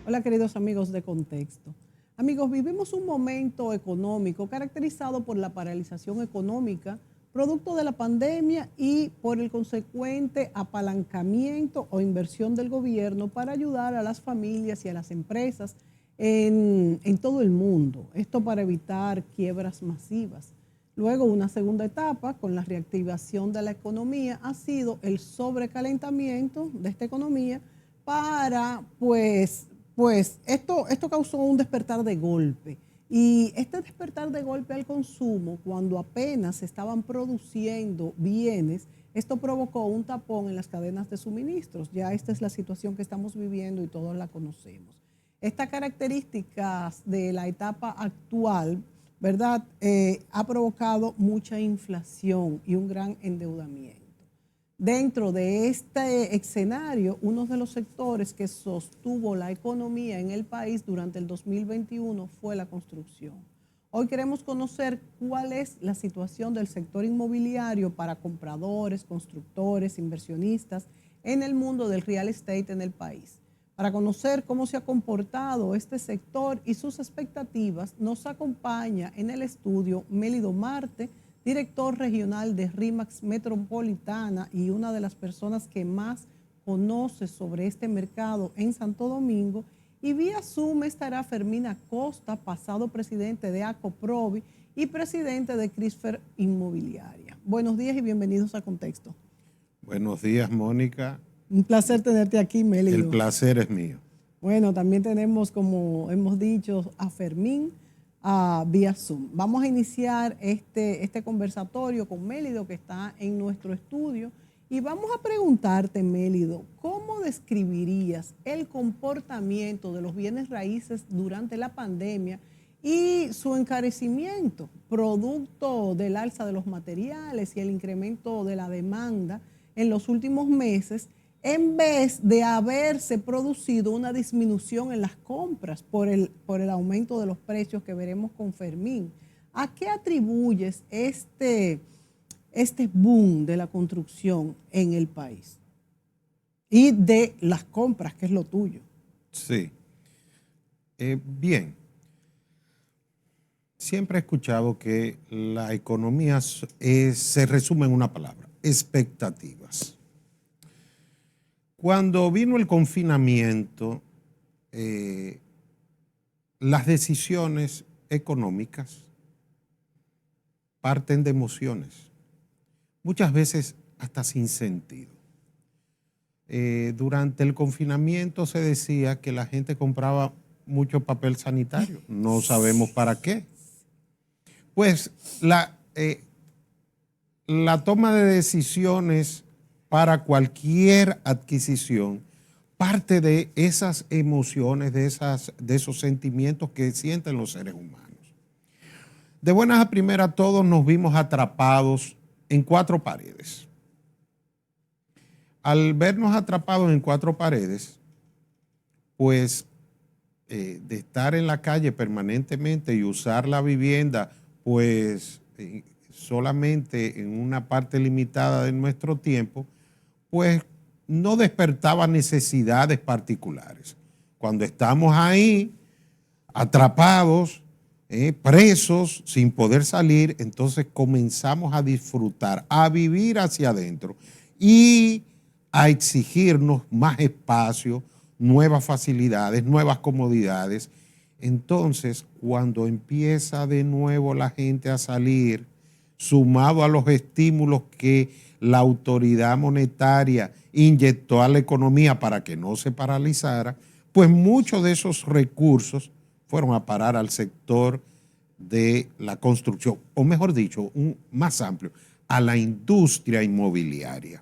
Hola queridos amigos de Contexto. Amigos, vivimos un momento económico caracterizado por la paralización económica, producto de la pandemia y por el consecuente apalancamiento o inversión del gobierno para ayudar a las familias y a las empresas en todo el mundo. Esto para evitar quiebras masivas. Luego, una segunda etapa con la reactivación de la economía ha sido el sobrecalentamiento de esta economía para, esto causó un despertar de golpe. Y este despertar de golpe al consumo, cuando apenas se estaban produciendo bienes, esto provocó un tapón en las cadenas de suministros. Ya esta es la situación que estamos viviendo y todos la conocemos. Estas características de la etapa actual, ¿verdad? Ha provocado mucha inflación y un gran endeudamiento. Dentro de este escenario, uno de los sectores que sostuvo la economía en el país durante el 2021 fue la construcción. Hoy queremos conocer cuál es la situación del sector inmobiliario para compradores, constructores, inversionistas en el mundo del real estate en el país. Para conocer cómo se ha comportado este sector y sus expectativas, nos acompaña en el estudio Mélido Marte, director regional de RIMAX Metropolitana y una de las personas que más conoce sobre este mercado en Santo Domingo. Y vía Zoom estará Fermín Acosta, pasado presidente de ACOPROVI y presidente de CRISFER Inmobiliaria. Buenos días y bienvenidos a Contexto. Buenos días, Mónica. Un placer tenerte aquí, Mélido. El placer es mío. Bueno, también tenemos, como hemos dicho, a Fermín vía Zoom. Vamos a iniciar este conversatorio con Mélido, que está en nuestro estudio, y vamos a preguntarte, Mélido, ¿cómo describirías el comportamiento de los bienes raíces durante la pandemia y su encarecimiento, producto del alza de los materiales y el incremento de la demanda en los últimos meses, en vez de haberse producido una disminución en las compras por el aumento de los precios que veremos con Fermín? ¿A qué atribuyes este boom de la construcción en el país y de las compras, que es lo tuyo? Sí. Bien. Siempre he escuchado que la economía se resume en una palabra: expectativas. Cuando vino el confinamiento, las decisiones económicas parten de emociones, muchas veces hasta sin sentido. Durante el confinamiento se decía que la gente compraba mucho papel sanitario, no sabemos para qué. Pues la toma de decisiones para cualquier adquisición parte de esas emociones, de esos sentimientos que sienten los seres humanos. De buenas a primeras, todos nos vimos atrapados en cuatro paredes. Al vernos atrapados en cuatro paredes, pues de estar en la calle permanentemente y usar la vivienda, pues solamente en una parte limitada de nuestro tiempo, pues no despertaba necesidades particulares. Cuando estamos ahí, atrapados, presos, sin poder salir, entonces comenzamos a disfrutar, a vivir hacia adentro y a exigirnos más espacio, nuevas facilidades, nuevas comodidades. Entonces, cuando empieza de nuevo la gente a salir, sumado a los estímulos que la autoridad monetaria inyectó a la economía para que no se paralizara, pues muchos de esos recursos fueron a parar al sector de la construcción, o mejor dicho, más amplio, a la industria inmobiliaria.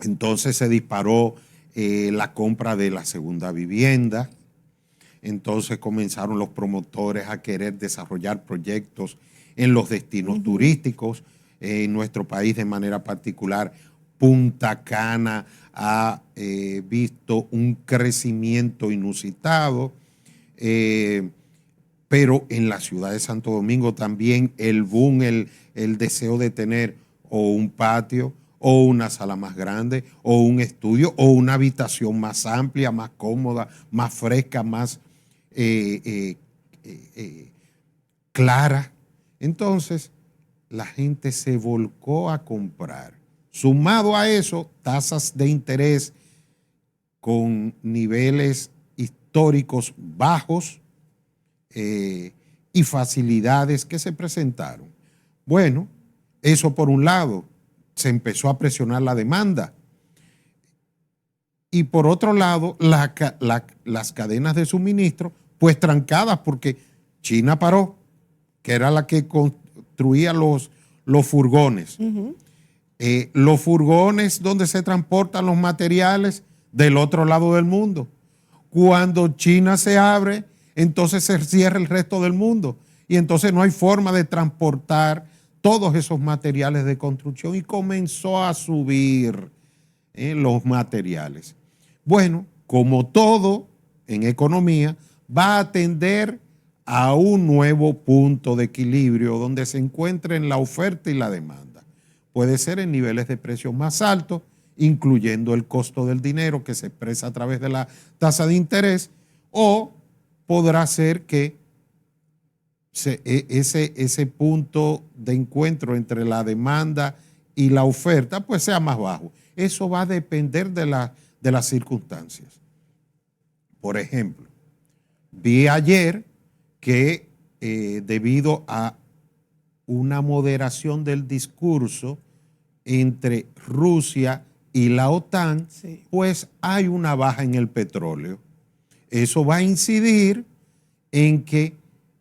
Entonces se disparó la compra de la segunda vivienda. Entonces comenzaron los promotores a querer desarrollar proyectos en los destinos turísticos. En nuestro país, de manera particular, Punta Cana ha visto un crecimiento inusitado, pero en la ciudad de Santo Domingo también el boom, el deseo de tener o un patio o una sala más grande, o un estudio, o una habitación más amplia, más cómoda, más fresca, más clara. Entonces, la gente se volcó a comprar. Sumado a eso, tasas de interés con niveles históricos bajos y facilidades que se presentaron. Bueno, eso por un lado, se empezó a presionar la demanda. Y por otro lado, las cadenas de suministro, pues trancadas porque China paró, que era la que construía los furgones. Los furgones donde se transportan los materiales del otro lado del mundo. Cuando China se abre, entonces se cierra el resto del mundo. Y entonces no hay forma de transportar todos esos materiales de construcción y comenzó a subir los materiales. Bueno, como todo en economía, va a tender a un nuevo punto de equilibrio donde se encuentren la oferta y la demanda. Puede ser en niveles de precios más altos, incluyendo el costo del dinero que se expresa a través de la tasa de interés, o podrá ser que ese punto de encuentro entre la demanda y la oferta pues sea más bajo. Eso va a depender de las circunstancias. Por ejemplo, vi ayer que debido a una moderación del discurso entre Rusia y la OTAN, sí, pues hay una baja en el petróleo. Eso va a incidir en que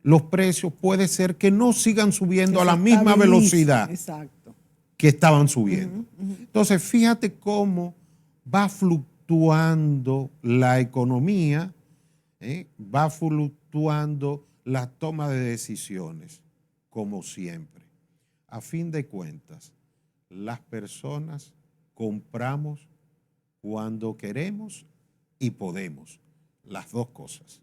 los precios puede ser que no sigan subiendo a la misma velocidad, exacto, que estaban subiendo. Entonces, fíjate cómo va fluctuando la economía, va fluctuando la toma de decisiones, como siempre. A fin de cuentas, las personas compramos cuando queremos y podemos, las dos cosas.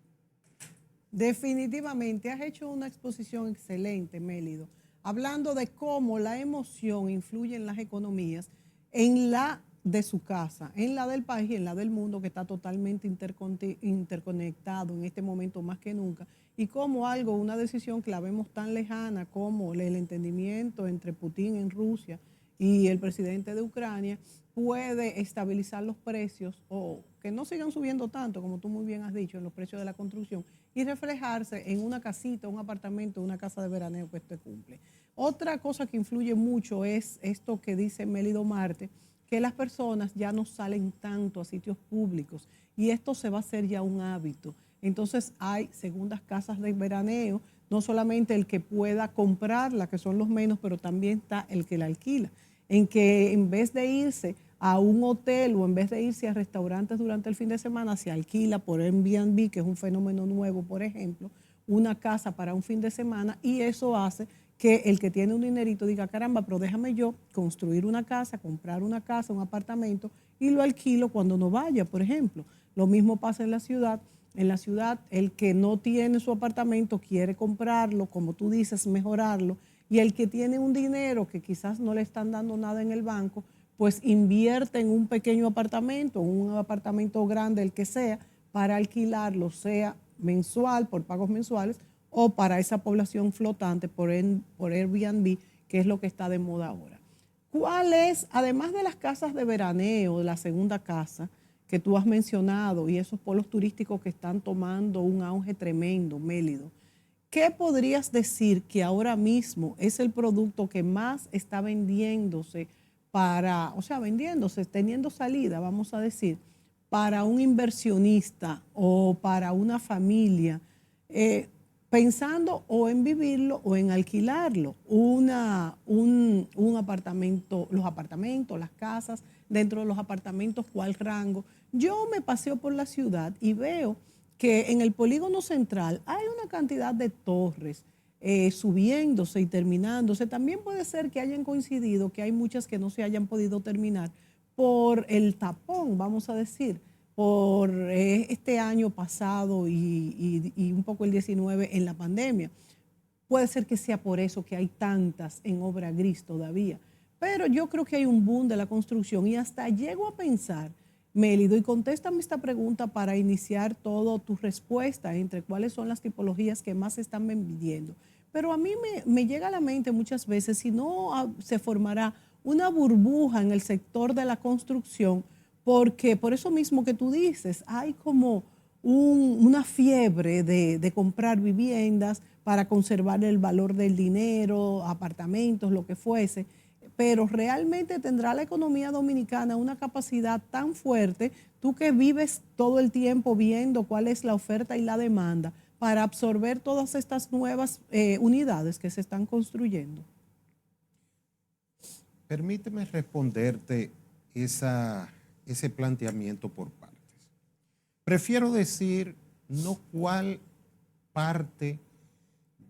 Definitivamente, has hecho una exposición excelente, Mélido, hablando de cómo la emoción influye en las economías, en la de su casa, en la del país y en la del mundo, que está totalmente interconectado en este momento más que nunca, y cómo una decisión que la vemos tan lejana como el entendimiento entre Putin en Rusia y el presidente de Ucrania, puede estabilizar los precios o que no sigan subiendo tanto, como tú muy bien has dicho, en los precios de la construcción y reflejarse en una casita, un apartamento, una casa de veraneo que usted cumple. Otra cosa que influye mucho es esto que dice Mélido Marte, que las personas ya no salen tanto a sitios públicos y esto se va a hacer ya un hábito. Entonces hay segundas casas de veraneo, no solamente el que pueda comprarla, que son los menos, pero también está el que la alquila, en que en vez de irse a un hotel o en vez de irse a restaurantes durante el fin de semana, se alquila por Airbnb, que es un fenómeno nuevo, por ejemplo, una casa para un fin de semana, y eso hace que el que tiene un dinerito diga, caramba, pero déjame yo construir una casa, comprar una casa, un apartamento, y lo alquilo cuando no vaya, por ejemplo. Lo mismo pasa en la ciudad. En la ciudad, el que no tiene su apartamento quiere comprarlo, como tú dices, mejorarlo, y el que tiene un dinero que quizás no le están dando nada en el banco, pues invierte en un pequeño apartamento, un apartamento grande, el que sea, para alquilarlo, sea mensual, por pagos mensuales, o para esa población flotante por Airbnb, que es lo que está de moda ahora. ¿Cuál es, además de las casas de veraneo, de la segunda casa que tú has mencionado y esos polos turísticos que están tomando un auge tremendo, Mélido, qué podrías decir que ahora mismo es el producto que más está vendiéndose teniendo salida, vamos a decir, para un inversionista o para una familia, pensando o en vivirlo o en alquilarlo, un apartamento, los apartamentos, las casas, dentro de los apartamentos, ¿cuál rango? Yo me paseo por la ciudad y veo que en el polígono central hay una cantidad de torres subiéndose y terminándose. También puede ser que hayan coincidido que hay muchas que no se hayan podido terminar por el tapón, vamos a decir, por este año pasado y un poco el 19 en la pandemia. Puede ser que sea por eso que hay tantas en obra gris todavía. Pero yo creo que hay un boom de la construcción y hasta llego a pensar, Mélido, y contéstame esta pregunta para iniciar toda tu respuesta entre cuáles son las tipologías que más se están vendiendo. Pero a mí me llega a la mente muchas veces si no se formará una burbuja en el sector de la construcción, porque por eso mismo que tú dices, hay como una fiebre de comprar viviendas para conservar el valor del dinero, apartamentos, lo que fuese, pero realmente tendrá la economía dominicana una capacidad tan fuerte, tú que vives todo el tiempo viendo cuál es la oferta y la demanda, para absorber todas estas nuevas unidades que se están construyendo. Permíteme responderte ese planteamiento por partes. Prefiero decir no cuál parte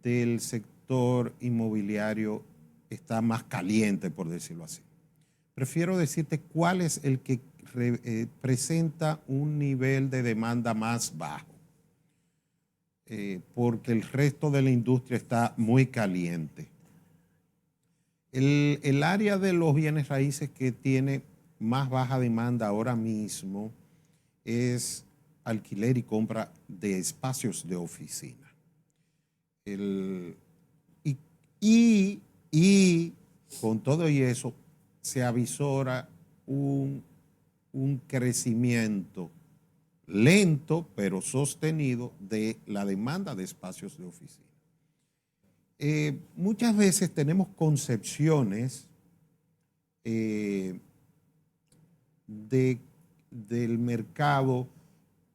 del sector inmobiliario está más caliente, por decirlo así. Prefiero decirte cuál es el que presenta un nivel de demanda más bajo, porque el resto de la industria está muy caliente. El área de los bienes raíces que tiene más baja demanda ahora mismo es alquiler y compra de espacios de oficina. Y con todo y eso se avisora un crecimiento lento pero sostenido de la demanda de espacios de oficina. Muchas veces tenemos concepciones del mercado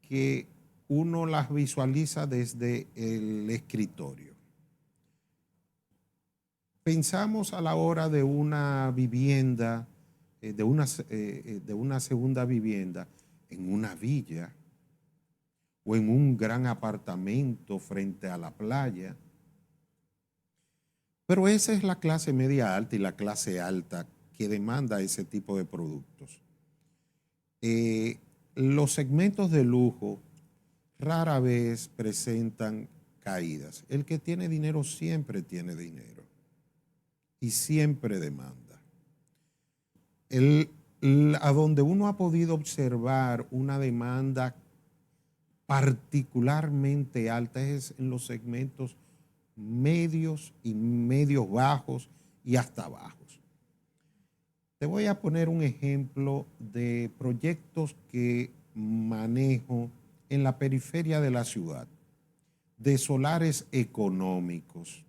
que uno las visualiza desde el escritorio. Pensamos a la hora de una vivienda, de una segunda vivienda en una villa o en un gran apartamento frente a la playa. Pero esa es la clase media alta y la clase alta que demanda ese tipo de productos. Los segmentos de lujo rara vez presentan caídas. El que tiene dinero siempre tiene dinero y siempre demanda. A donde uno ha podido observar una demanda particularmente alta es en los segmentos medios y medios bajos y hasta bajos. Te voy a poner un ejemplo de proyectos que manejo en la periferia de la ciudad, de solares económicos,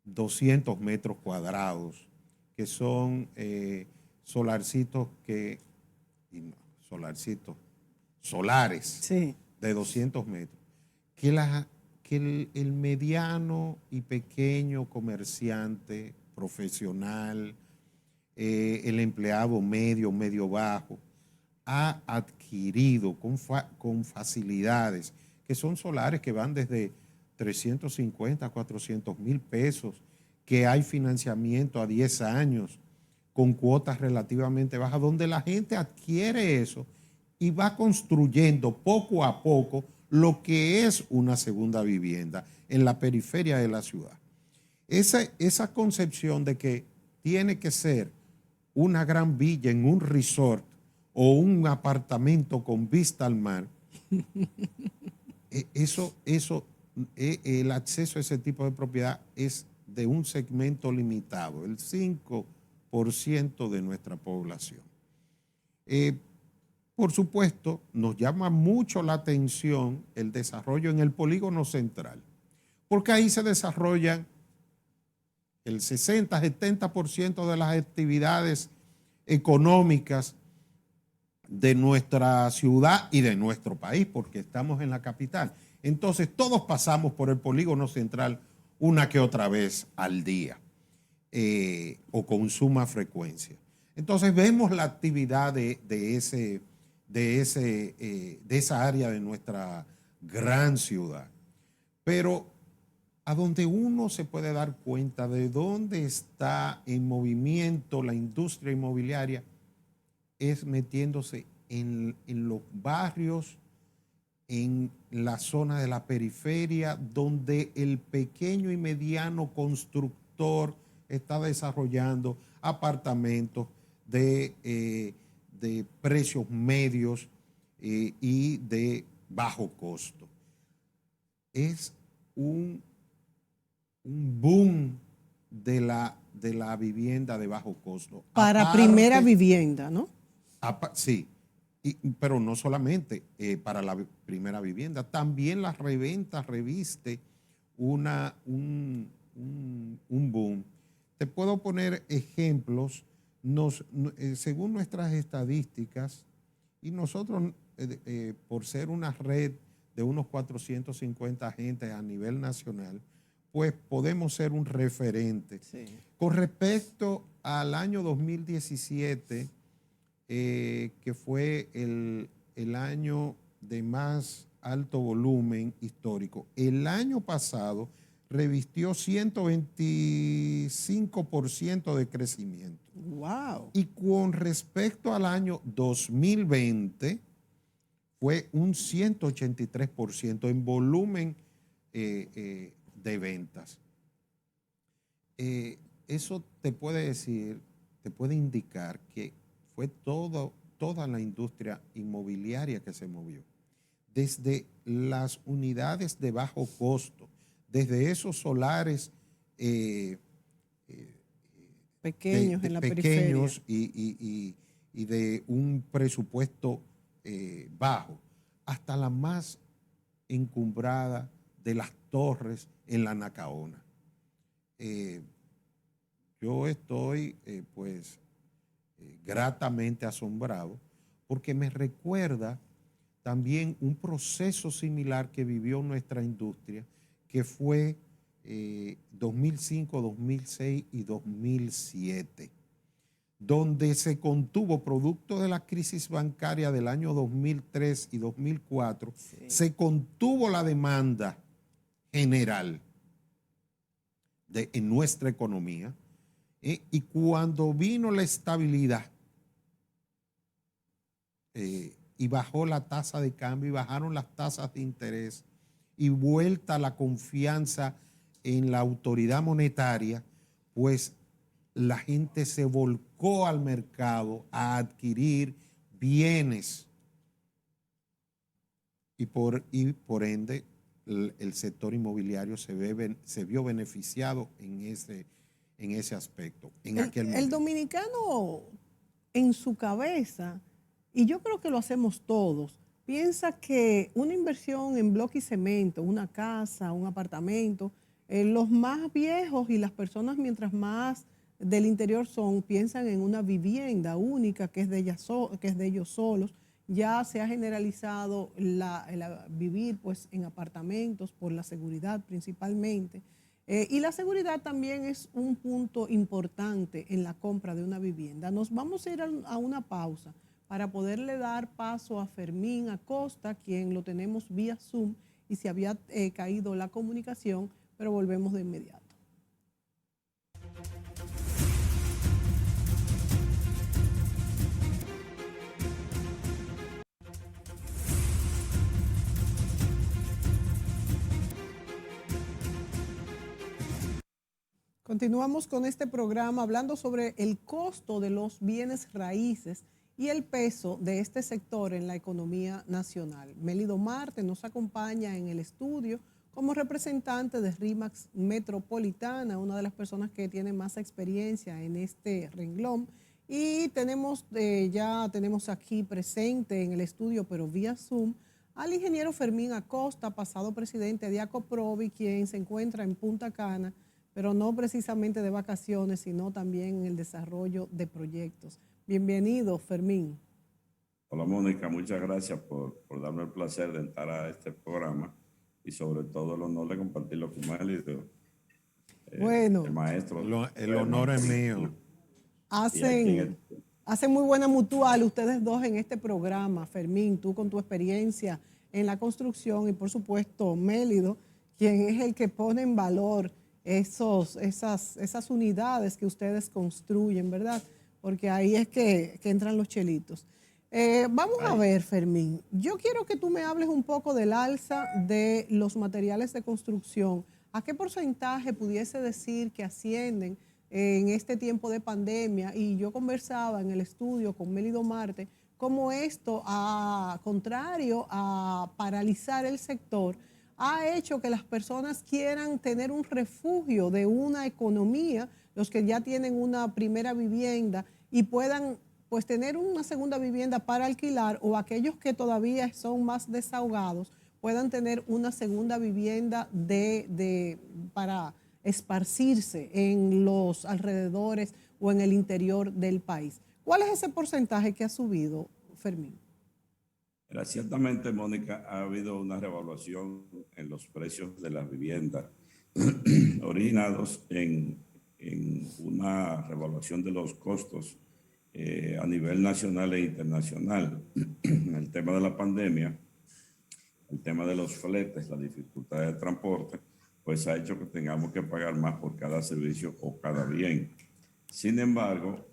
200 metros cuadrados, que son solarcitos solares. Sí. De 200 metros, que el mediano y pequeño comerciante profesional, el empleado medio bajo, ha adquirido con facilidades, que son solares que van desde 350 a 400 mil pesos, que hay financiamiento a 10 años con cuotas relativamente bajas, donde la gente adquiere eso y va construyendo poco a poco lo que es una segunda vivienda en la periferia de la ciudad. Esa concepción de que tiene que ser una gran villa en un resort o un apartamento con vista al mar, el acceso a ese tipo de propiedad es de un segmento limitado, el 5% de nuestra población. Por supuesto, nos llama mucho la atención el desarrollo en el polígono central, porque ahí se desarrollan el 60-70% de las actividades económicas de nuestra ciudad y de nuestro país, porque estamos en la capital. Entonces, todos pasamos por el polígono central una que otra vez al día o con suma frecuencia. Entonces, vemos la actividad de esa área de nuestra gran ciudad. Pero a donde uno se puede dar cuenta de dónde está en movimiento la industria inmobiliaria es metiéndose en los barrios en la zona de la periferia, donde el pequeño y mediano constructor está desarrollando apartamentos de precios medios y de bajo costo. Es un boom de la vivienda de bajo costo. Para primera vivienda, ¿no? Sí, pero no solamente para la primera vivienda, también la reventa reviste un boom. Te puedo poner ejemplos. Según nuestras estadísticas, y nosotros, por ser una red de unos 450 agentes a nivel nacional, pues podemos ser un referente. Sí. Con respecto al año 2017, que fue el año de más alto volumen histórico, el año pasado revistió 125% de crecimiento. ¡Wow! Y con respecto al año 2020, fue un 183% en volumen de ventas. Eso te puede decir, te puede indicar que fue toda la industria inmobiliaria que se movió. Desde las unidades de bajo costo, desde esos solares Pequeños en la pequeños periferia. y de un presupuesto bajo, hasta la más encumbrada de las torres en la Nacaona. Yo estoy gratamente asombrado porque me recuerda también un proceso similar que vivió nuestra industria, que fue 2005, 2006 y 2007, donde se contuvo, producto de la crisis bancaria del año 2003 y 2004, sí, se contuvo la demanda general en nuestra economía, y cuando vino la estabilidad y bajó la tasa de cambio y bajaron las tasas de interés y vuelta la confianza en la autoridad monetaria, pues la gente se volcó al mercado a adquirir bienes y por ende el sector inmobiliario se vio beneficiado en ese aspecto. El dominicano en su cabeza, y yo creo que lo hacemos todos, piensa que una inversión en bloque y cemento, una casa, un apartamento, los más viejos y las personas mientras más del interior piensan en una vivienda única que es de ellos solos. Ya se ha generalizado vivir pues en apartamentos por la seguridad principalmente. Y la seguridad también es un punto importante en la compra de una vivienda. Nos vamos a ir a una pausa para poderle dar paso a Fermín Acosta, quien lo tenemos vía Zoom y se había caído la comunicación, pero volvemos de inmediato. Continuamos con este programa hablando sobre el costo de los bienes raíces y el peso de este sector en la economía nacional. Mélido Marte nos acompaña en el estudio como representante de RE/MAX Metropolitana, una de las personas que tiene más experiencia en este renglón. Y ya tenemos aquí presente en el estudio, pero vía Zoom, al ingeniero Fermín Acosta, pasado presidente de ACOPROVI, quien se encuentra en Punta Cana, pero no precisamente de vacaciones, sino también en el desarrollo de proyectos. Bienvenido, Fermín. Hola, Mónica, muchas gracias por darme el placer de entrar a este programa y sobre todo el honor de compartirlo con Mélido, bueno, el maestro. El honor es mío. Hacen muy buena mutual ustedes dos en este programa, Fermín, tú con tu experiencia en la construcción y por supuesto Mélido, quien es el que pone en valor esas unidades que ustedes construyen, ¿verdad? Porque ahí es que entran los chelitos. Vamos a Ay, ver, Fermín. Yo quiero que tú me hables un poco del alza de los materiales de construcción. ¿A qué porcentaje pudiese decir que ascienden en este tiempo de pandemia? Y yo conversaba en el estudio con Mélido Marte cómo esto, contrario a paralizar el sector, ha hecho que las personas quieran tener un refugio de una economía, los que ya tienen una primera vivienda y puedan pues tener una segunda vivienda para alquilar, o aquellos que todavía son más desahogados puedan tener una segunda vivienda para esparcirse en los alrededores o en el interior del país. ¿Cuál es ese porcentaje que ha subido, Fermín? ciertamente, Mónica, ha habido una revaluación en los precios de las viviendas originados en una revaluación de los costos a nivel nacional e internacional. El tema de la pandemia, el tema de los fletes, la dificultad de transporte, pues ha hecho que tengamos que pagar más por cada servicio o cada bien. Sin embargo,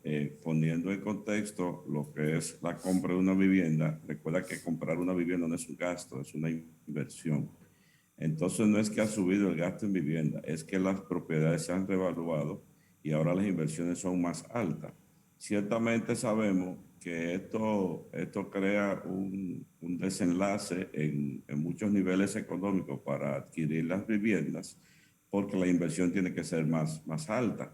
poniendo en contexto lo que es la compra de una vivienda, recuerda que comprar una vivienda no es un gasto, es una inversión. Entonces no es que ha subido el gasto en vivienda, es que las propiedades se han revaluado y ahora las inversiones son más altas. Ciertamente sabemos que esto crea un desenlace en muchos niveles económicos para adquirir las viviendas, porque la inversión tiene que ser más alta.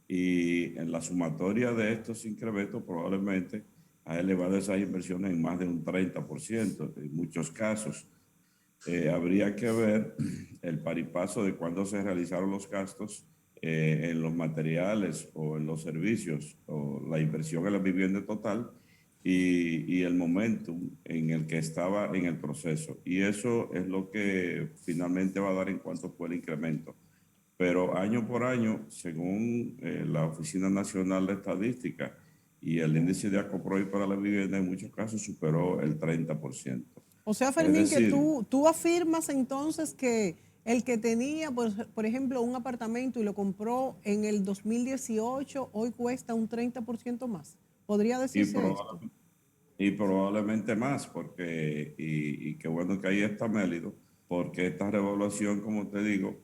Y en la sumatoria de estos incrementos probablemente ha elevado esas inversiones en más de un 30% en muchos casos. Habría que ver el paripaso de cuándo se realizaron los gastos en los materiales o en los servicios o la inversión en la vivienda total y el momentum en el que estaba en el proceso. Y eso es lo que finalmente va a dar en cuanto fue el incremento. Pero año por año, según la Oficina Nacional de Estadística y el índice de Acoproy para la vivienda, en muchos casos superó el 30%. O sea, Es Fermín, que decir, tú afirmas entonces que el que tenía, pues, por ejemplo, un apartamento y lo compró en el 2018, hoy cuesta un 30% más. ¿Podría y, decirse esto? y probablemente más, porque, y qué bueno que ahí está Mélido, porque esta revaluación, como te digo,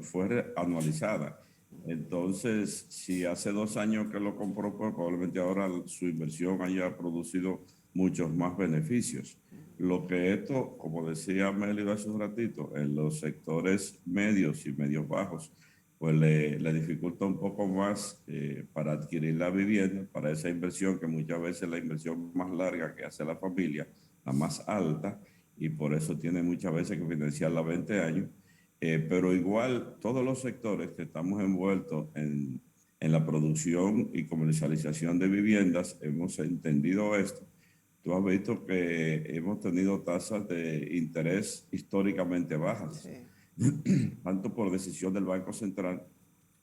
fue anualizada. Entonces, si hace 2 años que lo compró, pues probablemente ahora su inversión haya producido muchos más beneficios. Lo que esto, como decía Mélido hace un ratito, en los sectores medios y medios bajos, pues le dificulta un poco más para adquirir la vivienda, para esa inversión, que muchas veces es la inversión más larga que hace la familia, la más alta, y por eso tiene muchas veces que financiarla a 20 años. Pero igual, todos los sectores que estamos envueltos en la producción y comercialización de viviendas, hemos entendido esto. Tú has visto que hemos tenido tasas de interés históricamente bajas, Sí. tanto por decisión del Banco Central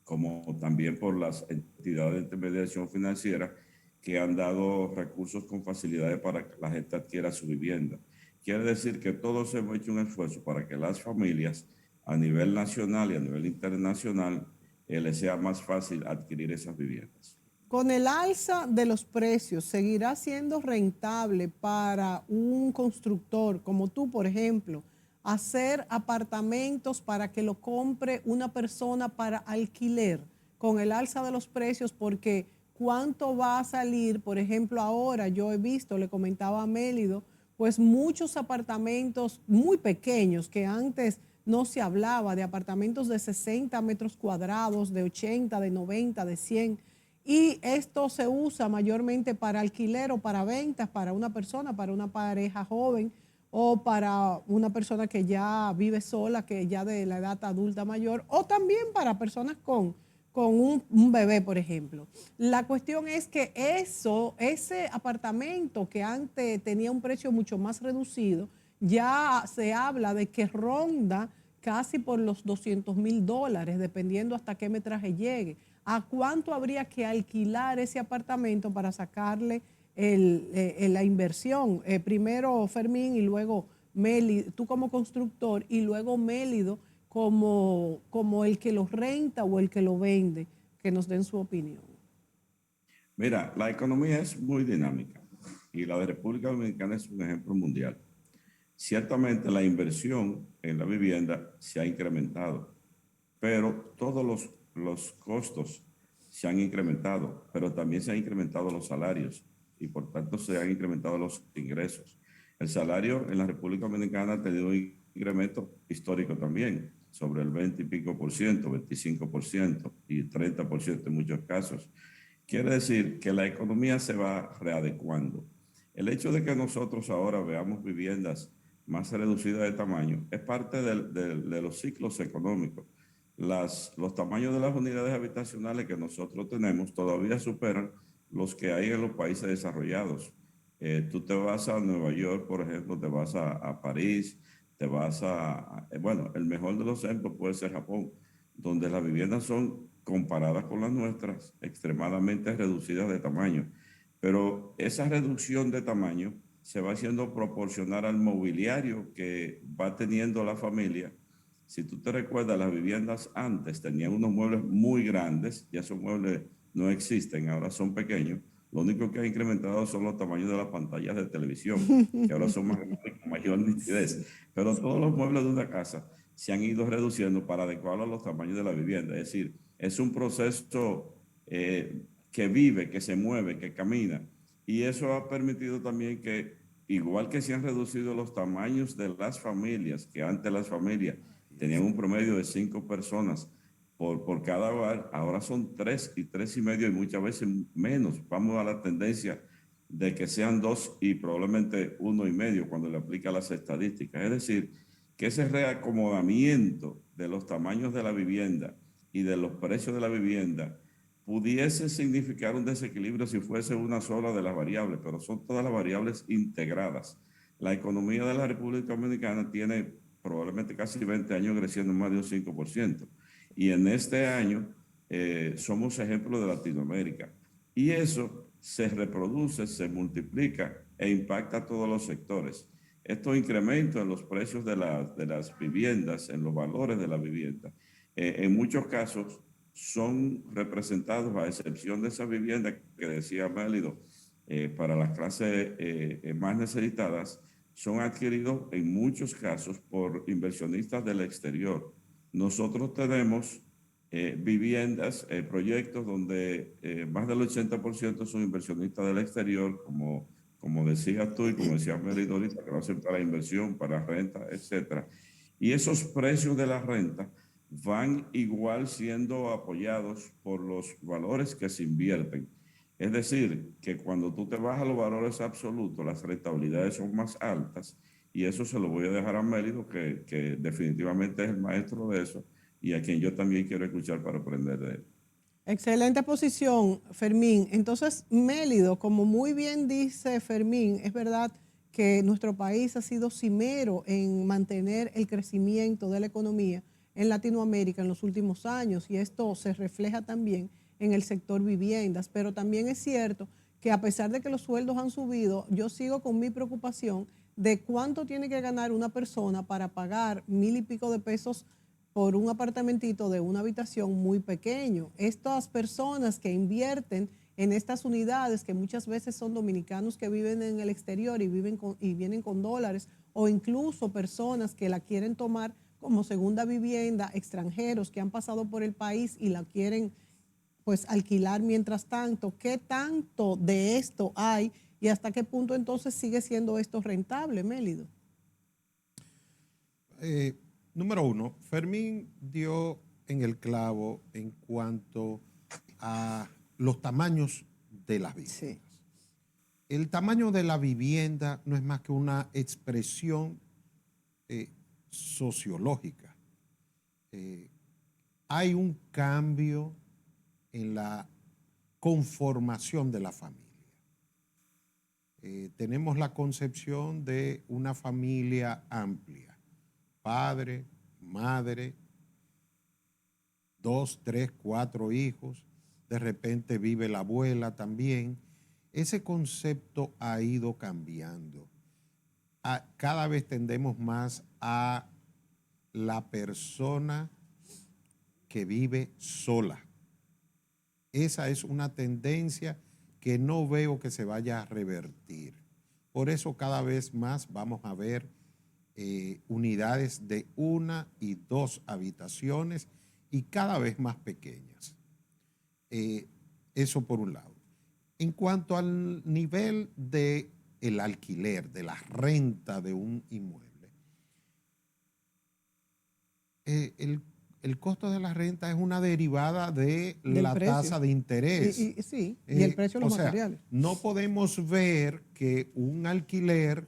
como también por las entidades de intermediación financiera que han dado recursos con facilidades para que la gente adquiera su vivienda. Quiere decir que todos hemos hecho un esfuerzo para que las familias a nivel nacional y a nivel internacional les sea más fácil adquirir esas viviendas. Con el alza de los precios, ¿seguirá siendo rentable para un constructor como tú, por ejemplo, hacer apartamentos para que lo compre una persona para alquiler con el alza de los precios? Porque ¿cuánto va a salir? Por ejemplo, ahora yo he visto, le comentaba a Mélido, pues muchos apartamentos muy pequeños que antes no se hablaba de apartamentos de 60 metros cuadrados, de 80, de 90, de 100. Y esto se usa mayormente para alquiler o para ventas, para una persona, para una pareja joven o para una persona que ya vive sola, que ya de la edad adulta mayor, o también para personas con un bebé, por ejemplo. La cuestión es que ese apartamento que antes tenía un precio mucho más reducido, ya se habla de que ronda casi por los $200,000, dependiendo hasta qué metraje llegue. ¿A cuánto habría que alquilar ese apartamento para sacarle la inversión? Primero Fermín y luego Mélido, tú como constructor y luego Mélido como el que lo renta o el que lo vende, que nos den su opinión. Mira, la economía es muy dinámica y la de República Dominicana es un ejemplo mundial. Ciertamente la inversión en la vivienda se ha incrementado, pero todos los costos se han incrementado, pero también se han incrementado los salarios y por tanto se han incrementado los ingresos. El salario en la República Dominicana ha tenido un incremento histórico también, sobre el 20 y pico por ciento, 25% y 30% en muchos casos. Quiere decir que la economía se va readecuando. El hecho de que nosotros ahora veamos viviendas más reducidas de tamaño es parte de los ciclos económicos. Los tamaños de las unidades habitacionales que nosotros tenemos todavía superan los que hay en los países desarrollados. Tú te vas a Nueva York, por ejemplo, te vas a París, te vas bueno, el mejor de los ejemplos puede ser Japón, donde las viviendas son comparadas con las nuestras, extremadamente reducidas de tamaño. Pero esa reducción de tamaño se va haciendo proporcional al mobiliario que va teniendo la familia. Si tú te recuerdas, las viviendas antes tenían unos muebles muy grandes, ya esos muebles no existen, ahora son pequeños. Lo único que ha incrementado son los tamaños de las pantallas de televisión, que ahora son más grandes con mayor nitidez. Pero todos los muebles de una casa se han ido reduciendo para adecuarlo a los tamaños de la vivienda. Es decir, es un proceso que vive, que se mueve, que camina. Y eso ha permitido también que, igual que se han reducido los tamaños de las familias, que antes las familias tenían un promedio de 5 personas por cada hogar, ahora son 3 y 3,5 y muchas veces menos. Vamos a la tendencia de que sean 2 y probablemente 1,5 cuando le aplica las estadísticas. Es decir, que ese reacomodamiento de los tamaños de la vivienda y de los precios de la vivienda pudiese significar un desequilibrio si fuese una sola de las variables, pero son todas las variables integradas. La economía de la República Dominicana tiene probablemente casi 20 años creciendo más de un 5%. Y en este año somos ejemplo de Latinoamérica. Y eso se reproduce, se multiplica e impacta a todos los sectores. Estos incrementos en los precios de las viviendas, en los valores de la vivienda, en muchos casos son representados, a excepción de esas viviendas que decía Mélido, para las clases más necesitadas, son adquiridos en muchos casos por inversionistas del exterior. Nosotros tenemos viviendas, proyectos donde más del 80% son inversionistas del exterior, como decías tú y como decía Mélido ahorita, que lo hacen para inversión, para renta, etcétera. Y esos precios de la renta van igual siendo apoyados por los valores que se invierten. Es decir, que cuando tú te vas a los valores absolutos, las rentabilidades son más altas, y eso se lo voy a dejar a Mélido, que definitivamente es el maestro de eso, y a quien yo también quiero escuchar para aprender de él. Excelente posición, Fermín. Entonces, Mélido, como muy bien dice Fermín, es verdad que nuestro país ha sido cimero en mantener el crecimiento de la economía en Latinoamérica en los últimos años, y esto se refleja también en el sector viviendas, pero también es cierto que a pesar de que los sueldos han subido, yo sigo con mi preocupación de cuánto tiene que ganar una persona para pagar 1,000 y pico de pesos por un apartamentito de una habitación muy pequeño. Estas personas que invierten en estas unidades, que muchas veces son dominicanos que viven en el exterior y vienen con dólares, o incluso personas que la quieren tomar como segunda vivienda, extranjeros que han pasado por el país y la quieren pues alquilar mientras tanto. ¿Qué tanto de esto hay y hasta qué punto entonces sigue siendo esto rentable, Mélido? Número uno, Fermín dio en el clavo en cuanto a los tamaños de las viviendas. Sí. El tamaño de la vivienda no es más que una expresión sociológica. Hay un cambio en la conformación de la familia. Tenemos la concepción de una familia amplia, padre, madre, 2, 3, 4 hijos, de repente vive la abuela también. Ese concepto ha ido cambiando. Cada vez tendemos más a la persona que vive sola. Esa es una tendencia que no veo que se vaya a revertir. Por eso cada vez más vamos a ver unidades de 1 y 2 habitaciones y cada vez más pequeñas. Eso por un lado. En cuanto al nivel del alquiler, de la renta de un inmueble, el costo de la renta es una derivada de la tasa de interés. Sí, y el precio de los materiales. No podemos ver que un alquiler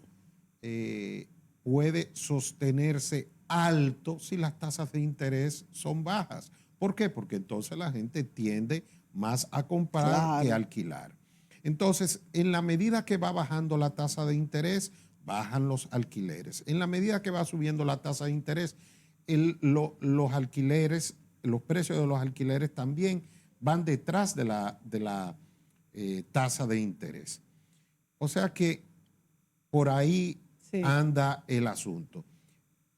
puede sostenerse alto si las tasas de interés son bajas. ¿Por qué? Porque entonces la gente tiende más a comprar que a alquilar. Entonces, en la medida que va bajando la tasa de interés, bajan los alquileres. En la medida que va subiendo la tasa de interés, los alquileres, los precios de los alquileres también van detrás de la tasa de interés. O sea que por ahí anda el asunto.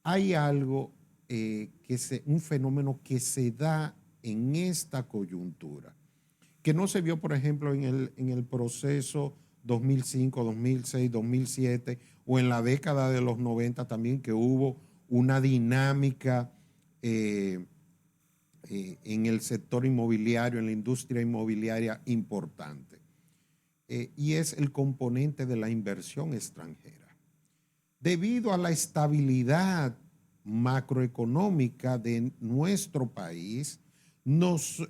Hay algo, un fenómeno que se da en esta coyuntura, que no se vio, por ejemplo, en el proceso 2005, 2006, 2007 o en la década de los 90 también, que hubo una dinámica en el sector inmobiliario, en la industria inmobiliaria importante. Y es el componente de la inversión extranjera. Debido a la estabilidad macroeconómica de nuestro país,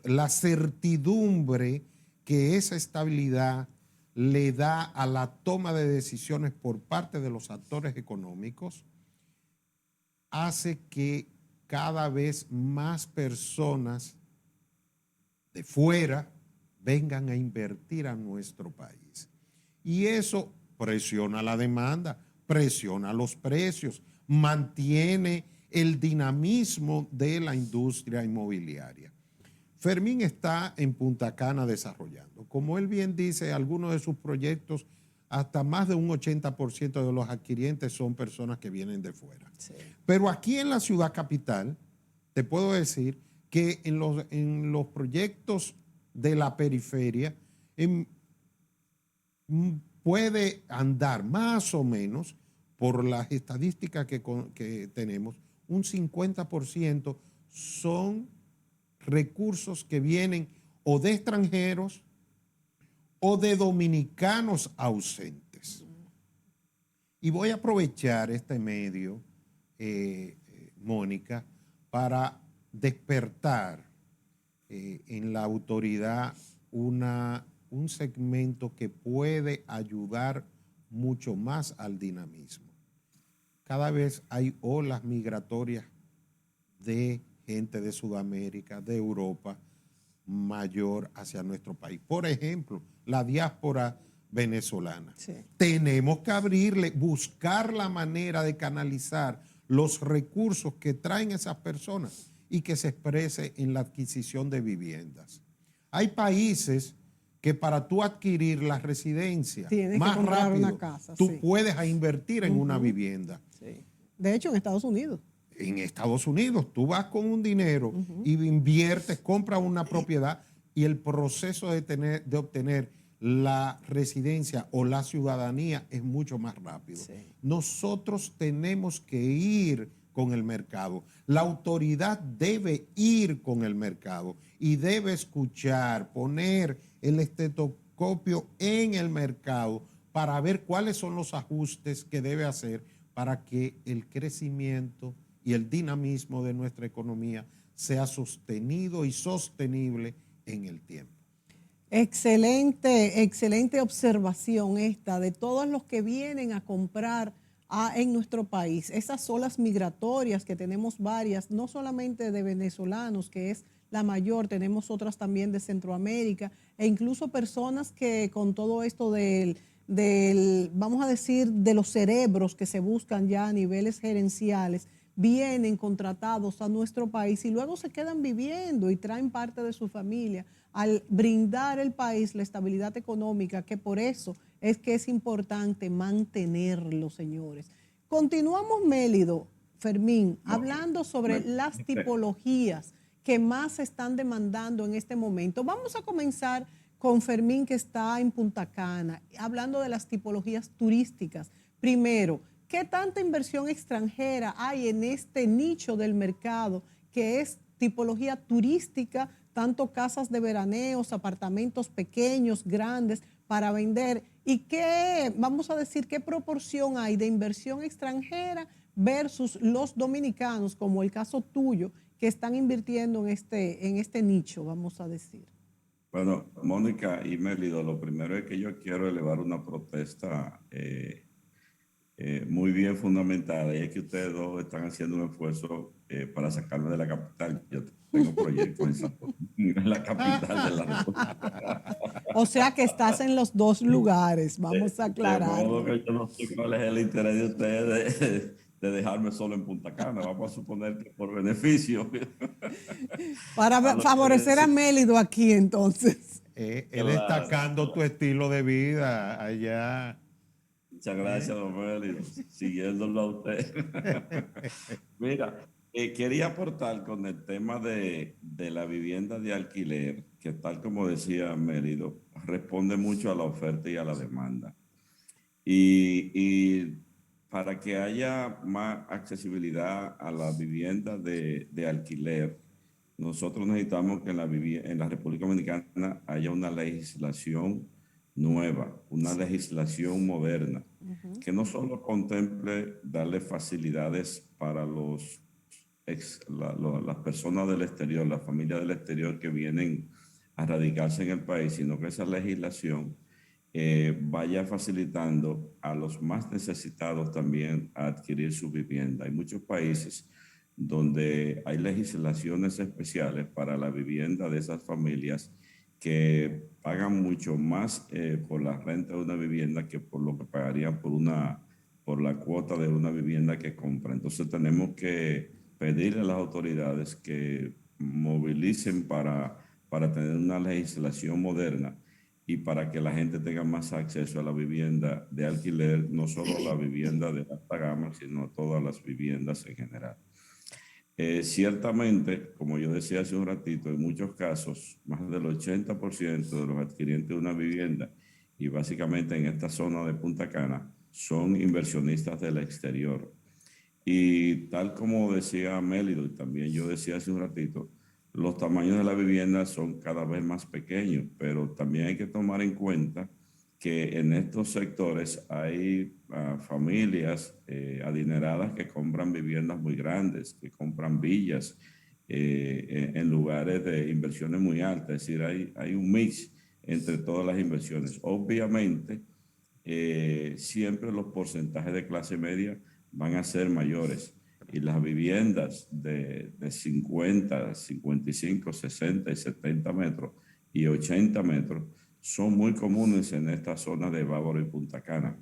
la certidumbre que esa estabilidad le da a la toma de decisiones por parte de los actores económicos hace que cada vez más personas de fuera vengan a invertir a nuestro país. Y eso presiona la demanda, presiona los precios, mantiene el dinamismo de la industria inmobiliaria. Fermín está en Punta Cana desarrollando. Como él bien dice, algunos de sus proyectos, hasta más de un 80% de los adquirientes son personas que vienen de fuera. Sí. Pero aquí en la ciudad capital, te puedo decir que en los proyectos de la periferia puede andar más o menos, por las estadísticas que tenemos, un 50% son recursos que vienen o de extranjeros o de dominicanos ausentes. Y voy a aprovechar este medio, Mónica, para despertar en la autoridad un segmento que puede ayudar mucho más al dinamismo. Cada vez hay olas migratorias de gente de Sudamérica, de Europa, mayor hacia nuestro país. Por ejemplo, la diáspora venezolana. Sí. Tenemos que abrirle, buscar la manera de canalizar los recursos que traen esas personas y que se exprese en la adquisición de viviendas. Hay países que para tú adquirir la residencia más rápido, una casa, tú puedes invertir en una vivienda. Sí. De hecho, en Estados Unidos. En Estados Unidos, tú vas con un dinero y inviertes, compras una propiedad y el proceso de obtener la residencia o la ciudadanía es mucho más rápido. Sí. Nosotros tenemos que ir con el mercado. La autoridad debe ir con el mercado y debe escuchar, poner el estetoscopio en el mercado para ver cuáles son los ajustes que debe hacer para que el crecimiento y el dinamismo de nuestra economía sea sostenido y sostenible en el tiempo. Excelente, excelente observación esta de todos los que vienen a comprar en nuestro país. Esas olas migratorias que tenemos varias, no solamente de venezolanos, que es la mayor, tenemos otras también de Centroamérica e incluso personas que con todo esto vamos a decir, de los cerebros que se buscan ya a niveles gerenciales, vienen contratados a nuestro país y luego se quedan viviendo y traen parte de su familia al brindar al país la estabilidad económica, que por eso es que es importante mantenerlo, señores. Continuamos, Mélido, Fermín, hablando sobre las tipologías que más se están demandando en este momento. Vamos a comenzar con Fermín, que está en Punta Cana, hablando de las tipologías turísticas. Primero, ¿qué tanta inversión extranjera hay en este nicho del mercado que es tipología turística, tanto casas de veraneos, apartamentos pequeños, grandes, para vender? ¿Y qué, vamos a decir, qué proporción hay de inversión extranjera versus los dominicanos, como el caso tuyo, que están invirtiendo en este nicho, vamos a decir? Bueno, Mónica y Mélido, lo primero es que yo quiero elevar una protesta muy bien fundamentada, y es que ustedes dos están haciendo un esfuerzo para sacarme de la capital. Yo tengo proyectos en Santo Domingo, en la capital de la República. O sea que estás en los dos lugares, vamos a De modo aclararlo. que yo no sé cuál es el interés de ustedes de dejarme solo en Punta Cana. Vamos a suponer que por beneficio. A Para lo que favorecer a decía. Mélido aquí, entonces. Es Claro. destacando tu estilo de vida allá. Muchas ¿Eh? gracias, don Félix, siguiéndolo a usted. Mira, quería aportar con el tema de la vivienda de alquiler, que tal como decía Mérido, responde mucho a la oferta y a la demanda. Y para que haya más accesibilidad a la vivienda de alquiler, nosotros necesitamos que en la República Dominicana haya una legislación nueva, una legislación moderna, que no solo contemple darle facilidades para las personas del exterior, las familias del exterior que vienen a radicarse en el país, sino que esa legislación vaya facilitando a los más necesitados también a adquirir su vivienda. Hay muchos países donde hay legislaciones especiales para la vivienda de esas familias que pagan mucho más por la renta de una vivienda que por lo que pagarían por la cuota de una vivienda que compra. Entonces tenemos que pedirle a las autoridades que movilicen para tener una legislación moderna y para que la gente tenga más acceso a la vivienda de alquiler, no solo a la vivienda de alta gama, sino a todas las viviendas en general. Ciertamente, como yo decía hace un ratito, en muchos casos, más del 80% de los adquirientes de una vivienda, y básicamente en esta zona de Punta Cana, son inversionistas del exterior. Y tal como decía Mélido, y también yo decía hace un ratito, los tamaños de la vivienda son cada vez más pequeños, pero también hay que tomar en cuenta que en estos sectores hay familias adineradas que compran viviendas muy grandes, que compran villas en lugares de inversiones muy altas. Es decir, hay un mix entre todas las inversiones. Obviamente, siempre los porcentajes de clase media van a ser mayores y las viviendas de 50, 55, 60 y 70 metros y 80 metros son muy comunes en esta zona de Bávaro y Punta Cana.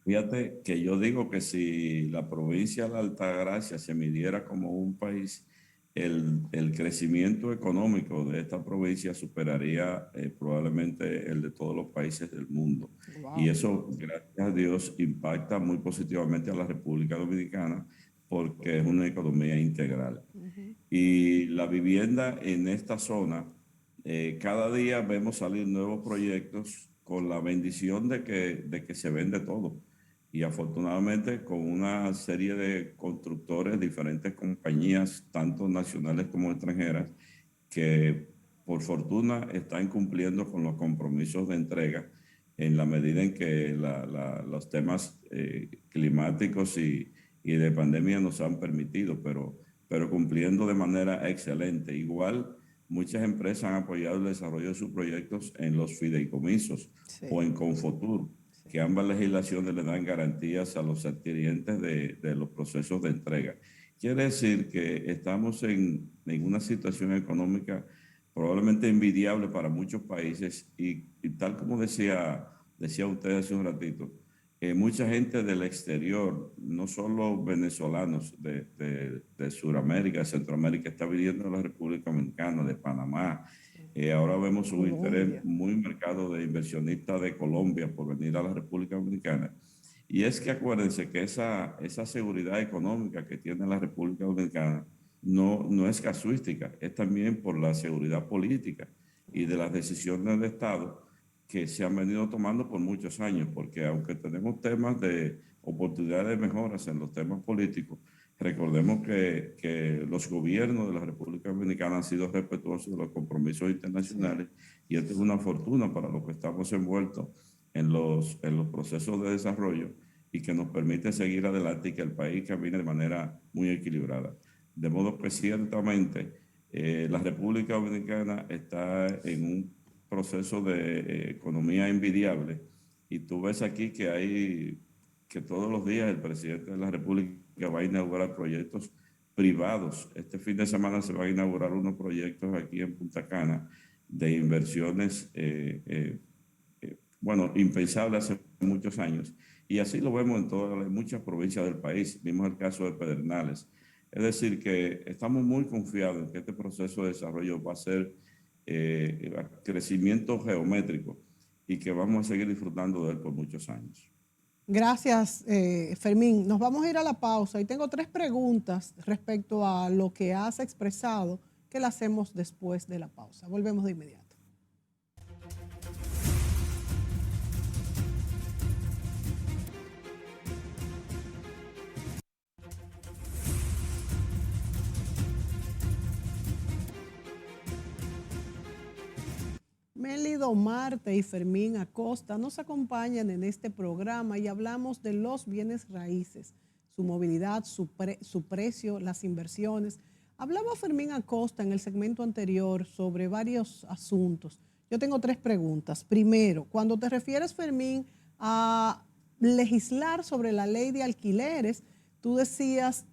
Fíjate que yo digo que si la provincia de Altagracia se midiera como un país, el crecimiento económico de esta provincia superaría probablemente el de todos los países del mundo. Y Wow. eso, gracias a Dios, impacta muy positivamente a la República Dominicana porque es una economía integral. Y la vivienda en esta zona, cada día vemos salir nuevos proyectos con la bendición de que se vende todo. Y afortunadamente con una serie de constructores, diferentes compañías, tanto nacionales como extranjeras, que por fortuna están cumpliendo con los compromisos de entrega en la medida en que los temas climáticos y de pandemia nos han permitido, pero cumpliendo de manera excelente. Igual, muchas empresas han apoyado el desarrollo de sus proyectos en los fideicomisos Sí, o en Confotur, sí. que ambas legislaciones le dan garantías a los adquirientes de los procesos de entrega. Quiere decir que estamos en una situación económica probablemente envidiable para muchos países y tal como decía usted hace un ratito, mucha gente del exterior, no solo venezolanos de Sudamérica, de Centroamérica, está viniendo a la República Dominicana, de Panamá. Ahora vemos un interés Colombia. muy marcado de inversionistas de Colombia por venir a la República Dominicana. Y es que acuérdense que esa seguridad económica que tiene la República Dominicana no es casuística, es también por la seguridad política. y de las decisiones de Estado que se han venido tomando por muchos años, porque aunque tenemos temas de oportunidades de mejoras en los temas políticos, recordemos que los gobiernos de la República Dominicana han sido respetuosos de los compromisos internacionales, y esto es una fortuna para los que estamos envueltos en los procesos de desarrollo, y que nos permite seguir adelante y que el país camine de manera muy equilibrada. De modo que ciertamente la República Dominicana está en un proceso de economía envidiable, y tú ves aquí que todos los días el presidente de la República va a inaugurar proyectos privados. Este fin de semana se van a inaugurar unos proyectos aquí en Punta Cana de inversiones, bueno, impensables hace muchos años. Y así lo vemos en muchas provincias del país. Vimos el caso de Pedernales. Es decir, que estamos muy confiados en que este proceso de desarrollo va a ser crecimiento geométrico, y que vamos a seguir disfrutando de él por muchos años. Gracias, Fermín. Nos vamos a ir a la pausa y tengo 3 preguntas respecto a lo que has expresado que las hacemos después de la pausa. Volvemos de inmediato. Mélido Marte y Fermín Acosta nos acompañan en este programa y hablamos de los bienes raíces, su movilidad, su precio, las inversiones. Hablaba Fermín Acosta en el segmento anterior sobre varios asuntos. Yo tengo 3 preguntas. Primero, cuando te refieres, Fermín, a legislar sobre la ley de alquileres, tú decías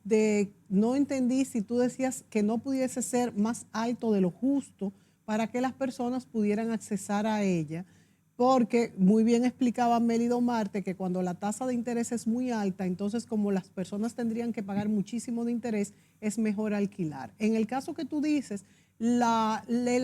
no entendí si tú decías que no pudiese ser más alto de lo justo para que las personas pudieran accesar a ella, porque muy bien explicaba Mélido Marte que cuando la tasa de interés es muy alta, entonces como las personas tendrían que pagar muchísimo de interés, es mejor alquilar. En el caso que tú dices, el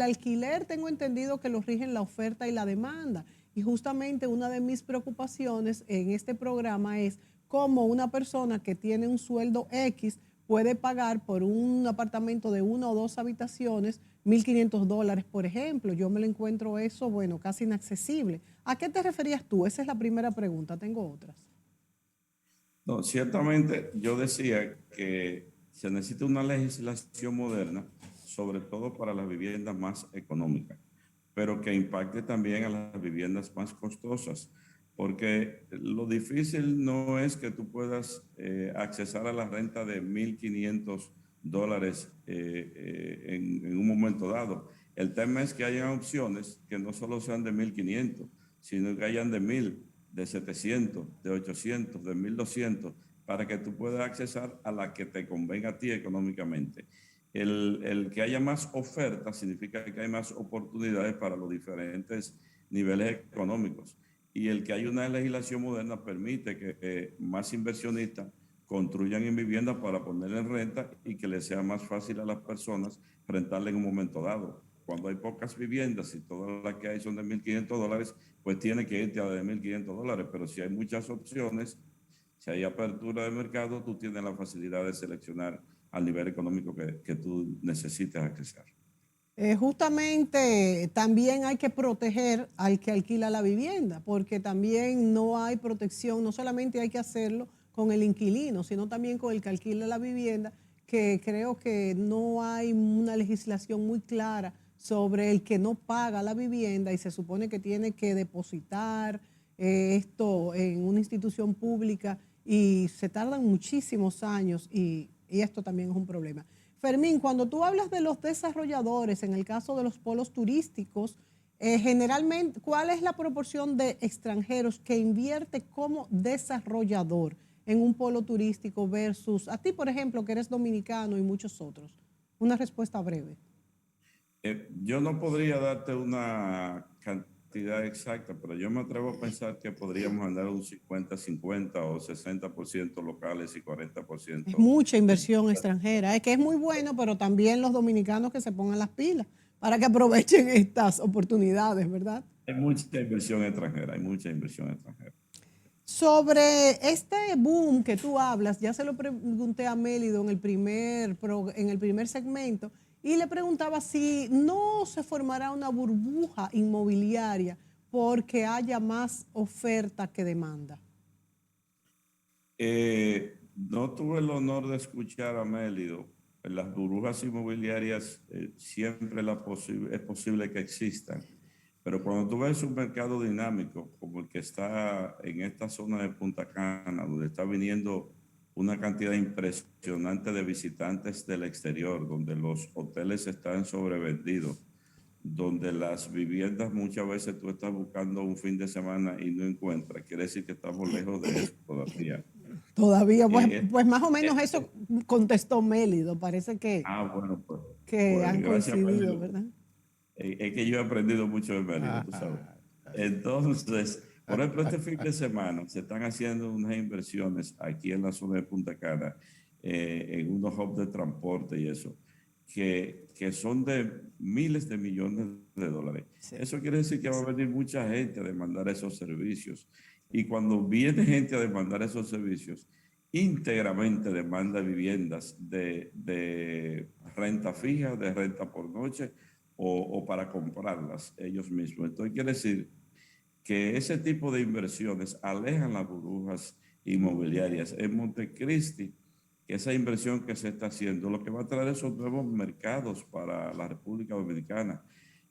alquiler tengo entendido que lo rigen la oferta y la demanda, y justamente una de mis preocupaciones en este programa es cómo una persona que tiene un sueldo X puede pagar por un apartamento de 1 o 2 habitaciones $1,500, por ejemplo. Yo me lo encuentro eso, bueno, casi inaccesible. ¿A qué te referías tú? Esa es la primera pregunta. Tengo otras. No, ciertamente yo decía que se necesita una legislación moderna, sobre todo para las viviendas más económicas, pero que impacte también a las viviendas más costosas, porque lo difícil no es que tú puedas accesar a la renta de $1,500 en un momento dado. El tema es que hayan opciones que no solo sean de 1,500, sino que hayan de 1,000, de 700, de 800, de 1,200, para que tú puedas accesar a la que te convenga a ti económicamente. El que haya más ofertas significa que hay más oportunidades para los diferentes niveles económicos. Y el que haya una legislación moderna permite que más inversionistas construyan en vivienda para ponerla en renta, y que les sea más fácil a las personas rentarla en un momento dado. Cuando hay pocas viviendas y todas las que hay son de $1,500, pues tiene que irte a de $1,500. Pero si hay muchas opciones, si hay apertura de mercado, tú tienes la facilidad de seleccionar al nivel económico que tú necesites acceder. Justamente también hay que proteger al que alquila la vivienda, porque también no hay protección, no solamente hay que hacerlo con el inquilino, sino también con el que alquila la vivienda, que creo que no hay una legislación muy clara sobre el que no paga la vivienda y se supone que tiene que depositar esto en una institución pública y se tardan muchísimos años y esto también es un problema. Fermín, cuando tú hablas de los desarrolladores, en el caso de los polos turísticos, generalmente, ¿cuál es la proporción de extranjeros que invierte como desarrollador en un polo turístico versus a ti, por ejemplo, que eres dominicano y muchos otros? Una respuesta breve. Yo no podría darte una cantidad exacta, pero yo me atrevo a pensar que podríamos andar un 50-50 o 60% locales y 40%. Es mucha inversión extranjera. Es que es muy bueno, pero también los dominicanos que se pongan las pilas para que aprovechen estas oportunidades, ¿verdad? Hay mucha inversión extranjera, hay mucha inversión extranjera. Sobre este boom que tú hablas, ya se lo pregunté a Mélido en el primer segmento, Y le preguntaba si no se formará una burbuja inmobiliaria porque haya más oferta que demanda. No tuve el honor de escuchar a Mélido. En las burbujas inmobiliarias siempre es posible que existan, pero cuando tú ves un mercado dinámico como el que está en esta zona de Punta Cana, donde está viniendo una cantidad impresionante de visitantes del exterior, donde los hoteles están sobrevendidos, donde las viviendas muchas veces tú estás buscando un fin de semana y no encuentras, quiere decir que estamos lejos de eso todavía. Todavía, pues, Eh, pues más o menos eh, eso contestó Mélido, parece bueno, pues, que han gracias, coincidido, Mélida. ¿verdad? Es que yo he aprendido mucho de Mérida, tú sabes. Ajá. Entonces, por ejemplo, este fin de semana se están haciendo unas inversiones aquí en la zona de Punta Cana, en unos hubs de transporte y eso, que son de miles de millones de dólares. Sí. Eso quiere decir que va a venir mucha gente a demandar esos servicios. Y cuando viene gente a demandar esos servicios, íntegramente demanda viviendas de renta fija, de renta por noche o para comprarlas ellos mismos. Entonces quiere decir que ese tipo de inversiones alejan las burbujas inmobiliarias. En Montecristi, que esa inversión que se está haciendo, lo que va a traer esos nuevos mercados para la República Dominicana.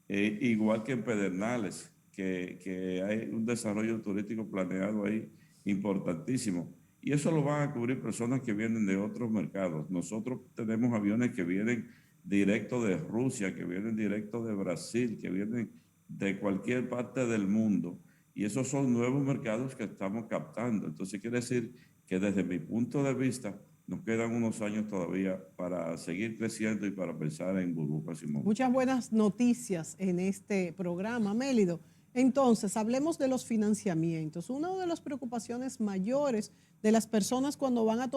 Igual que en Pedernales, que hay un desarrollo turístico planeado ahí importantísimo. Y eso lo van a cubrir personas que vienen de otros mercados. Nosotros tenemos aviones que vienen directo de Rusia, que vienen directo de Brasil, que vienen de cualquier parte del mundo. Y esos son nuevos mercados que estamos captando. Entonces quiere decir que desde mi punto de vista nos quedan unos años todavía para seguir creciendo y para pensar en burbujas inmobiliarias. Muchas buenas noticias en este programa, Mélido. Entonces, hablemos de los financiamientos. Una de las preocupaciones mayores de las personas cuando van a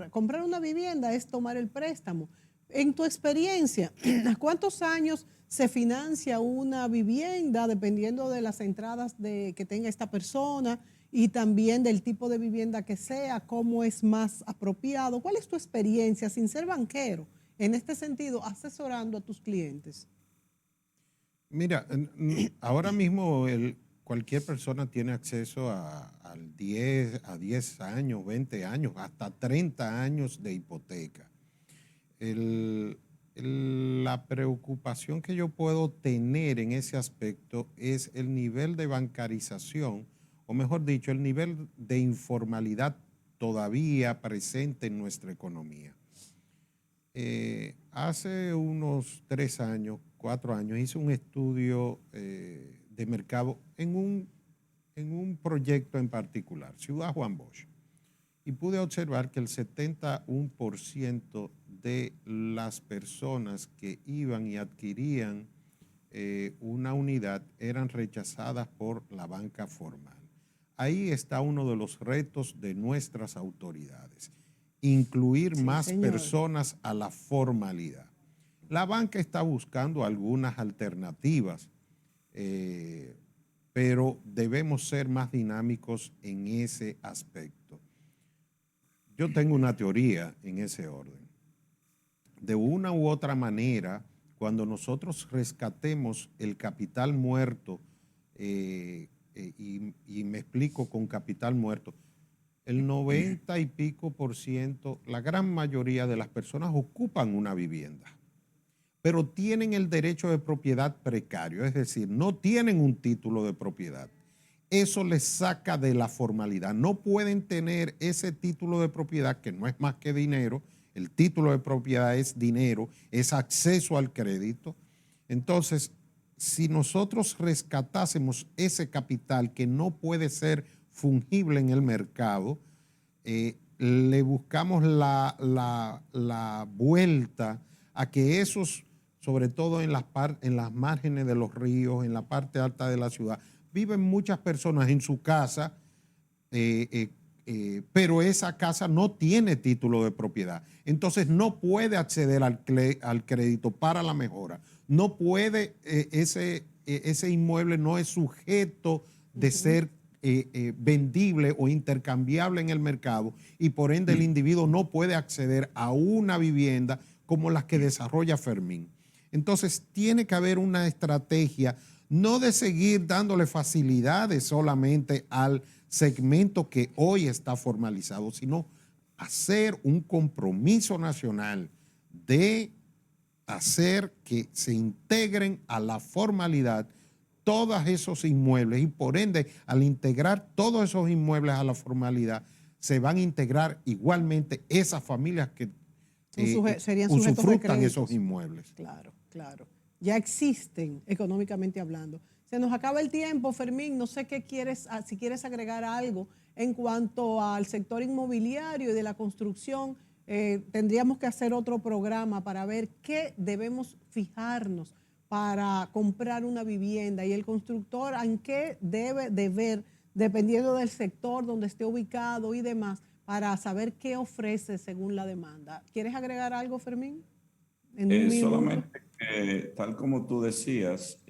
comprar una vivienda es tomar el préstamo. En tu experiencia, ¿a cuántos años se financia una vivienda dependiendo de las entradas que tenga esta persona y también del tipo de vivienda que sea, cómo es más apropiado? ¿Cuál es tu experiencia sin ser banquero en este sentido, asesorando a tus clientes? Mira, ahora mismo cualquier persona tiene acceso a 10 años, 20 años, hasta 30 años de hipoteca. La preocupación que yo puedo tener en ese aspecto es el nivel de bancarización, o mejor dicho, el nivel de informalidad todavía presente en nuestra economía. Hace unos 3 años, 4 años, hice un estudio de mercado en un proyecto en particular, Ciudad Juan Bosch, y pude observar que el 71% de las personas que iban y adquirían una unidad eran rechazadas por la banca formal. Ahí está uno de los retos de nuestras autoridades, incluir más señor. personas a la formalidad. La banca está buscando algunas alternativas, pero debemos ser más dinámicos en ese aspecto. Yo tengo una teoría en ese orden. De una u otra manera, cuando nosotros rescatemos el capital muerto, y me explico con capital muerto, el 90 y pico %, la gran mayoría de las personas ocupan una vivienda, pero tienen el derecho de propiedad precario, es decir, no tienen un título de propiedad. Eso les saca de la formalidad. No pueden tener ese título de propiedad, que no es más que dinero. El título de propiedad es dinero, es acceso al crédito. Entonces, si nosotros rescatásemos ese capital que no puede ser fungible en el mercado, le buscamos la vuelta a que esos, sobre todo en las márgenes de los ríos, en la parte alta de la ciudad, viven muchas personas en su casa, pero esa casa no tiene título de propiedad. Entonces no puede acceder al crédito para la mejora. No puede, ese inmueble no es sujeto de ser vendible o intercambiable en el mercado, y por ende el individuo no puede acceder a una vivienda como las que desarrolla Fermín. Entonces, tiene que haber una estrategia, no de seguir dándole facilidades solamente al segmento que hoy está formalizado, sino hacer un compromiso nacional de hacer que se integren a la formalidad todos esos inmuebles y por ende, al integrar todos esos inmuebles a la formalidad, se van a integrar igualmente esas familias que serían sujetos de usufructan créditos. esos inmuebles. Claro, claro. Ya existen económicamente hablando. Se nos acaba el tiempo, Fermín. No sé qué quieres, si quieres agregar algo en cuanto al sector inmobiliario y de la construcción. Tendríamos que hacer otro programa para ver qué debemos fijarnos para comprar una vivienda y el constructor en qué debe de ver, dependiendo del sector donde esté ubicado y demás, para saber qué ofrece según la demanda. ¿Quieres agregar algo, Fermín? En un minuto. Solamente que, tal como tú decías,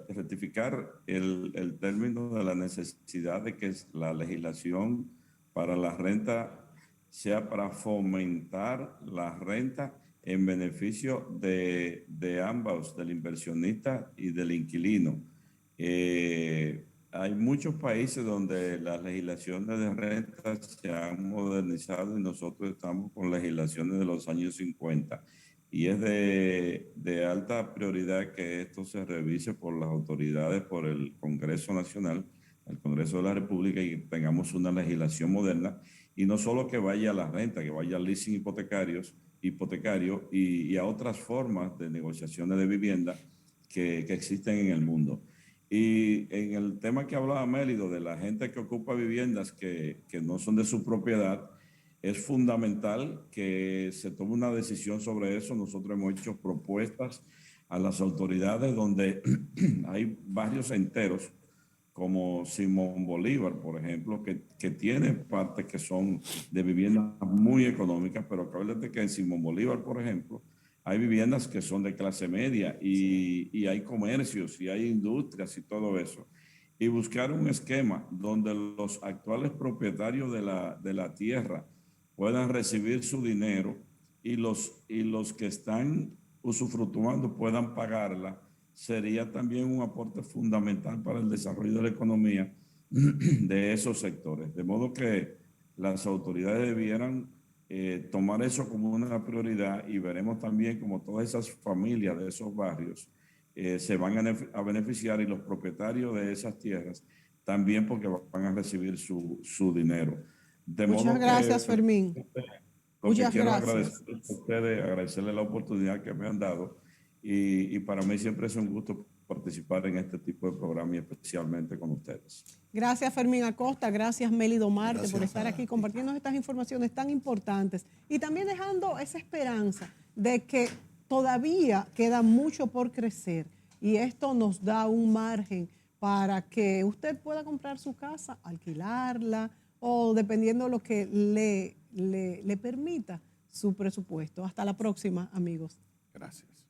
rectificar el término de la necesidad de que la legislación para la renta sea para fomentar la renta en beneficio de ambos, del inversionista y del inquilino. Hay muchos países donde las legislaciones de renta se han modernizado y nosotros estamos con legislaciones de los años 50. Y es de alta prioridad que esto se revise por las autoridades, por el Congreso Nacional, el Congreso de la República, y tengamos una legislación moderna. Y no solo que vaya a la renta, que vaya al leasing hipotecario y a otras formas de negociaciones de vivienda que existen en el mundo. Y en el tema que hablaba Mélido de la gente que ocupa viviendas que no son de su propiedad, es fundamental que se tome una decisión sobre eso. Nosotros hemos hecho propuestas a las autoridades donde hay barrios enteros, como Simón Bolívar, por ejemplo, que tiene partes que son de viviendas muy económicas, pero acuérdate que en Simón Bolívar, por ejemplo, hay viviendas que son de clase media y hay comercios y hay industrias y todo eso. Y buscar un esquema donde los actuales propietarios de la tierra puedan recibir su dinero y los que están usufructuando puedan pagarla, sería también un aporte fundamental para el desarrollo de la economía de esos sectores. De modo que las autoridades debieran tomar eso como una prioridad y veremos también como todas esas familias de esos barrios se van a beneficiar y los propietarios de esas tierras también porque van a recibir su dinero. De Muchas modo gracias, que Fermín. lo que Muchas quiero gracias. agradecer a ustedes, agradecerles la oportunidad que me han dado y para mí siempre es un gusto participar en este tipo de programa y especialmente con ustedes. Gracias, Fermín Acosta. Gracias, Mélido Marte, Gracias por estar aquí compartiendo estas informaciones tan importantes y también dejando esa esperanza de que todavía queda mucho por crecer y esto nos da un margen para que usted pueda comprar su casa, alquilarla o dependiendo de lo que le permita su presupuesto. Hasta la próxima, amigos. Gracias.